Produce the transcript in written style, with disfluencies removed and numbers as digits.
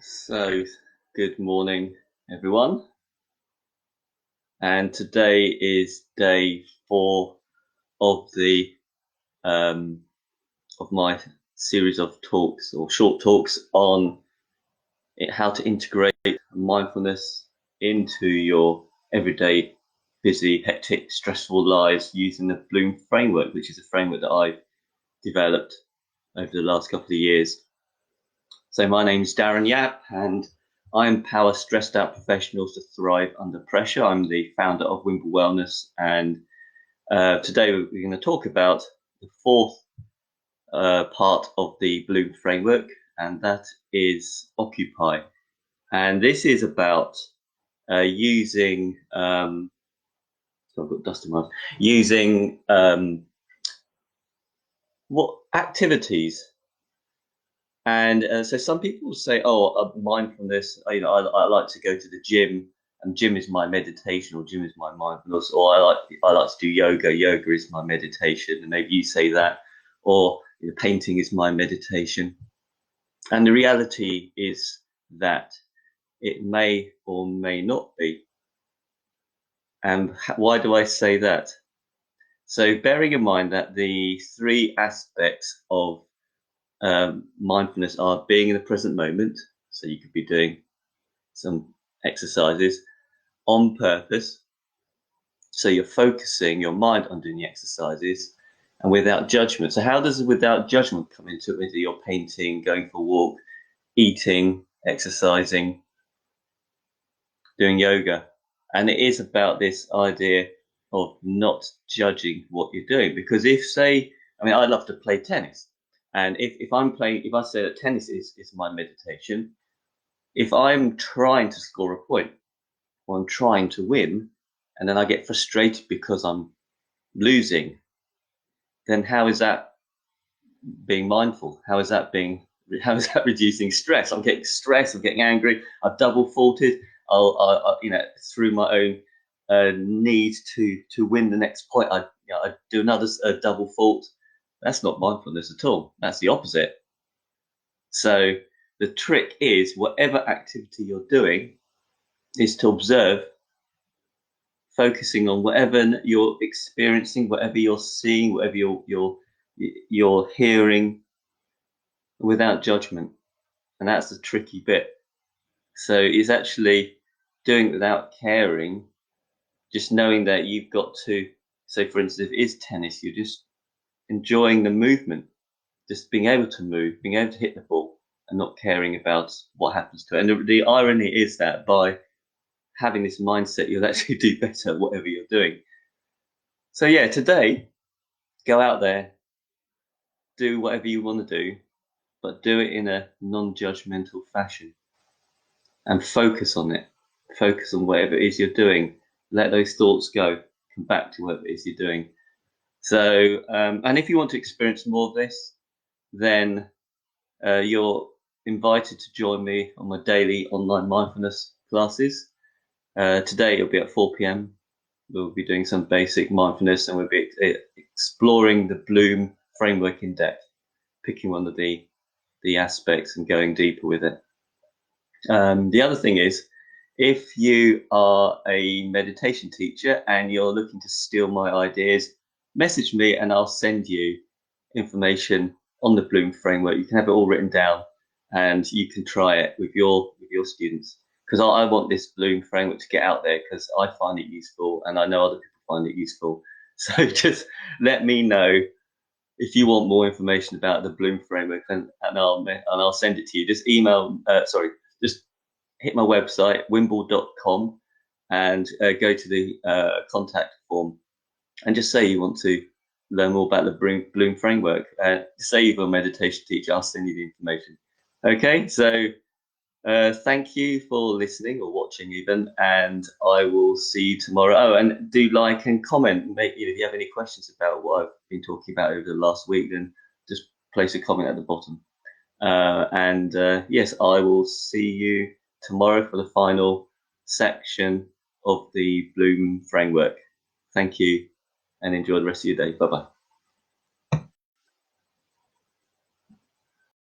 So, good morning, everyone. And today is day 4 of the of my series of talks or short talks on how to integrate mindfulness into your everyday, busy, hectic, stressful lives using the BLOOM framework, which is a framework that I've developed over the last couple of years. So my name is Darren Yap, and I empower stressed out professionals to thrive under pressure. I'm the founder of Wimble Wellness, and today we're going to talk about the fourth part of the BLOOM framework, and that is Occupy. And this is about using, so I've got dust in my eyes, using what activities. And so some people say, "Oh, mindfulness. I like to go to the gym, and gym is my meditation, or gym is my mindfulness, or I like to do yoga. Yoga is my meditation." And maybe you say that, or painting is my meditation. And the reality is that it may or may not be. And why do I say that? So bearing in mind that the three aspects of mindfulness are being in the present moment. So you could be doing some exercises on purpose. So you're focusing your mind on doing the exercises and without judgment. So how does without judgment come into your painting, going for a walk, eating, exercising, doing yoga? And it is about this idea of not judging what you're doing. Because I love to play tennis. And if I say that tennis is my meditation, if I'm trying to score a point or I'm trying to win, and then I get frustrated because I'm losing, then how is that being mindful? How is that reducing stress? I'm getting stressed. I'm getting angry. I've double faulted. Through my own need to win the next point, I do another double fault. That's not mindfulness at all. That's the opposite. So the trick is, whatever activity you're doing, is to observe, focusing on whatever you're experiencing, whatever you're seeing, whatever you're hearing, without judgment. And that's the tricky bit. So it's actually doing it without caring, just knowing that you've got to. So for instance, if it is tennis, you're just enjoying the movement, just being able to move, being able to hit the ball, and not caring about what happens to it. And the irony is that by having this mindset, you'll actually do better whatever you're doing. So yeah, today, go out there, do whatever you want to do, but do it in a non-judgmental fashion, and focus on it. Focus on whatever it is you're doing. Let those thoughts go. Come back to whatever it is you're doing. So, and if you want to experience more of this, then you're invited to join me on my daily online mindfulness classes. Today it'll be at 4 p.m. We'll be doing some basic mindfulness, and we'll be exploring the BLOOM framework in depth, picking one of the aspects and going deeper with it. The other thing is, if you are a meditation teacher and you're looking to steal my ideas, message me and I'll send you information on the BLOOM framework. You can have it all written down and you can try it with your students, because I want this BLOOM framework to get out there, because I find it useful and I know other people find it useful. So just let me know if you want more information about the BLOOM framework, and I'll send it to you. Just just hit my website, wimble.com, and go to the contact form and just say you want to learn more about the BLOOM framework. Say you're a meditation teacher, I'll send you the information. Okay, so thank you for listening or watching even, and I will see you tomorrow. Oh, and do like and comment. If you have any questions about what I've been talking about over the last week, then just place a comment at the bottom. Yes, I will see you tomorrow for the final section of the BLOOM framework. Thank you, and enjoy the rest of your day. Bye-bye.